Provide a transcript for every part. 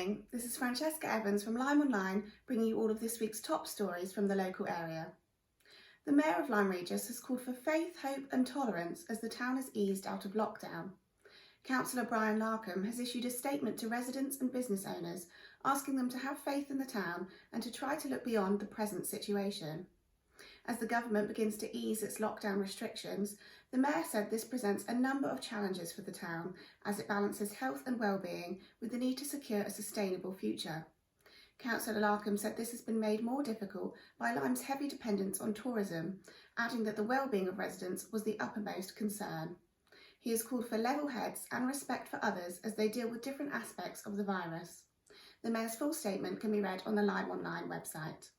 morning, this is Francesca Evans from LymeOnline bringing you all of this week's top stories from the local area. The Mayor of Lyme Regis has called for faith, hope and tolerance as the town has eased out of lockdown. Councillor Brian Larkham has issued a statement to residents and business owners asking them to have faith in the town and to try to look beyond the present situation. As the government begins to ease its lockdown restrictions, the Mayor said this presents a number of challenges for the town as it balances health and well-being with the need to secure a sustainable future. Councillor Larkham said this has been made more difficult by Lyme's heavy dependence on tourism, adding that the well-being of residents was the uppermost concern. He has called for level heads and respect for others as they deal with different aspects of the virus. The Mayor's full statement can be read on the LymeOnline website.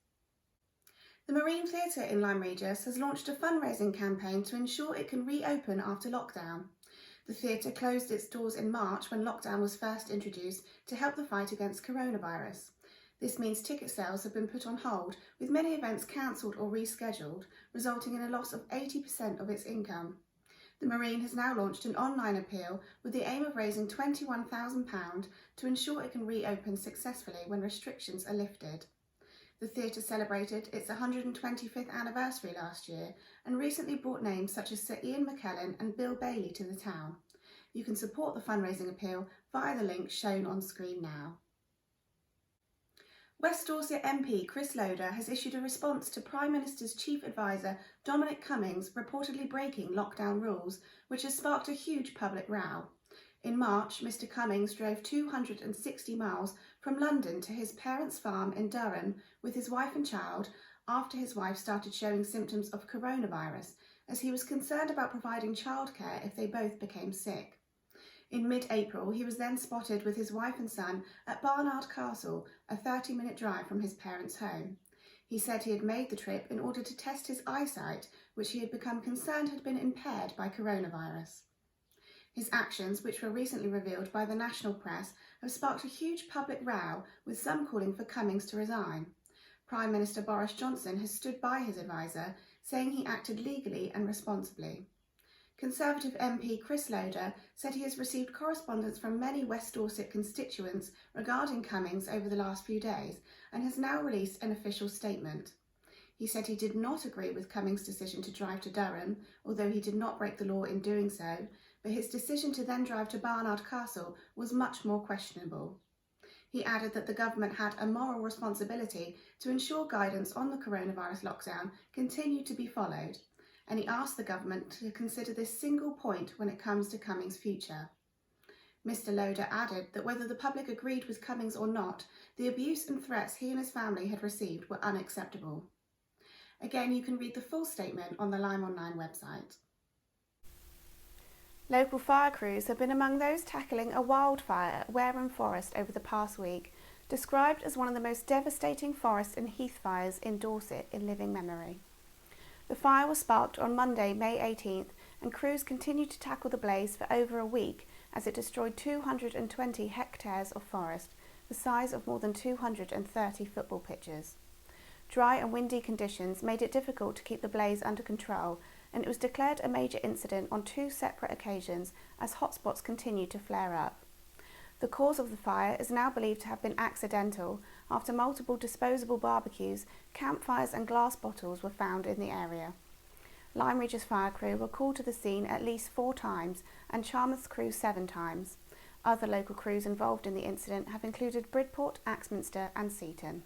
The Marine Theatre in Lyme Regis has launched a fundraising campaign to ensure it can reopen after lockdown. The theatre closed its doors in March when lockdown was first introduced to help the fight against coronavirus. This means ticket sales have been put on hold, with many events cancelled or rescheduled, resulting in a loss of 80% of its income. The Marine has now launched an online appeal with the aim of raising £21,000 to ensure it can reopen successfully when restrictions are lifted. The theatre celebrated its 125th anniversary last year and recently brought names such as Sir Ian McKellen and Bill Bailey to the town. You can support the fundraising appeal via the link shown on screen now. West Dorset MP Chris Loder has issued a response to Prime Minister's Chief Advisor Dominic Cummings reportedly breaking lockdown rules, which has sparked a huge public row. In March, Mr Cummings drove 260 miles from London to his parents' farm in Durham with his wife and child after his wife started showing symptoms of coronavirus, as he was concerned about providing childcare if they both became sick. In mid-April, he was then spotted with his wife and son at Barnard Castle, a 30-minute drive from his parents' home. He said he had made the trip in order to test his eyesight, which he had become concerned had been impaired by coronavirus. His actions, which were recently revealed by the national press, have sparked a huge public row, with some calling for Cummings to resign. Prime Minister Boris Johnson has stood by his advisor, saying he acted legally and responsibly. Conservative MP Chris Loder said he has received correspondence from many West Dorset constituents regarding Cummings over the last few days and has now released an official statement. He said he did not agree with Cummings' decision to drive to Durham, although he did not break the law in doing so, but his decision to then drive to Barnard Castle was much more questionable. He added that the government had a moral responsibility to ensure guidance on the coronavirus lockdown continued to be followed, and he asked the government to consider this single point when it comes to Cummings' future. Mr Loder added that whether the public agreed with Cummings or not, the abuse and threats he and his family had received were unacceptable. Again, you can read the full statement on the LymeOnline website. Local fire crews have been among those tackling a wildfire at Wareham Forest over the past week, described as one of the most devastating forest and heath fires in Dorset in living memory. The fire was sparked on Monday, May 18th, and crews continued to tackle the blaze for over a week as it destroyed 220 hectares of forest, the size of more than 230 football pitches. Dry and windy conditions made it difficult to keep the blaze under control, and it was declared a major incident on 2 separate occasions as hotspots continued to flare up. The cause of the fire is now believed to have been accidental after multiple disposable barbecues, campfires and glass bottles were found in the area. Lyme Regis fire crew were called to the scene at least 4 times and Charmouth's crew 7 times. Other local crews involved in the incident have included Bridport, Axminster and Seaton.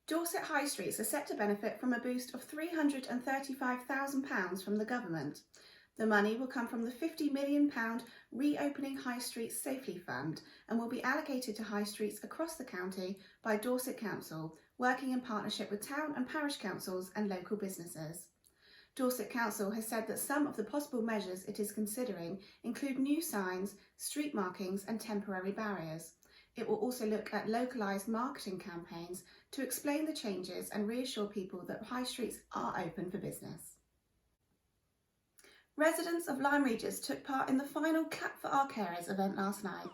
Dorset High Streets are set to benefit from a boost of £335,000 from the government. The money will come from the £50 million Reopening High Streets Safely Fund and will be allocated to high streets across the county by Dorset Council, working in partnership with town and parish councils and local businesses. Dorset Council has said that some of the possible measures it is considering include new signs, street markings and temporary barriers. It will also look at localised marketing campaigns to explain the changes and reassure people that high streets are open for business. Residents of Lyme Regis took part in the final Clap for Our Carers event last night.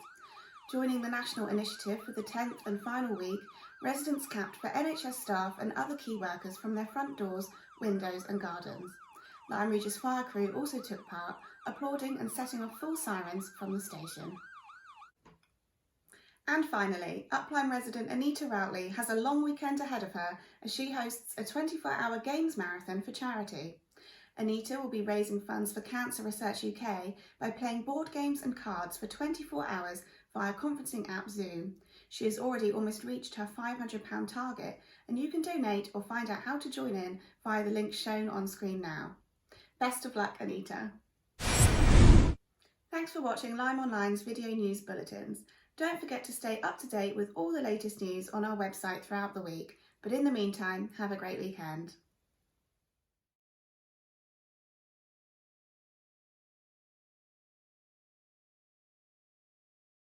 Joining the national initiative for the 10th and final week, residents clapped for NHS staff and other key workers from their front doors, windows and gardens. Lyme Regis fire crew also took part, applauding and setting off full sirens from the station. And finally, Upline resident Anita Rowley has a long weekend ahead of her as she hosts a 24-hour games marathon for charity. Anita will be raising funds for Cancer Research UK by playing board games and cards for 24 hours via conferencing app Zoom. She has already almost reached her £500 target, and you can donate or find out how to join in via the link shown on screen now. Best of luck, Anita. Thanks for watching LymeOnline's video news bulletins. Don't forget to stay up to date with all the latest news on our website throughout the week. But in the meantime, have a great weekend.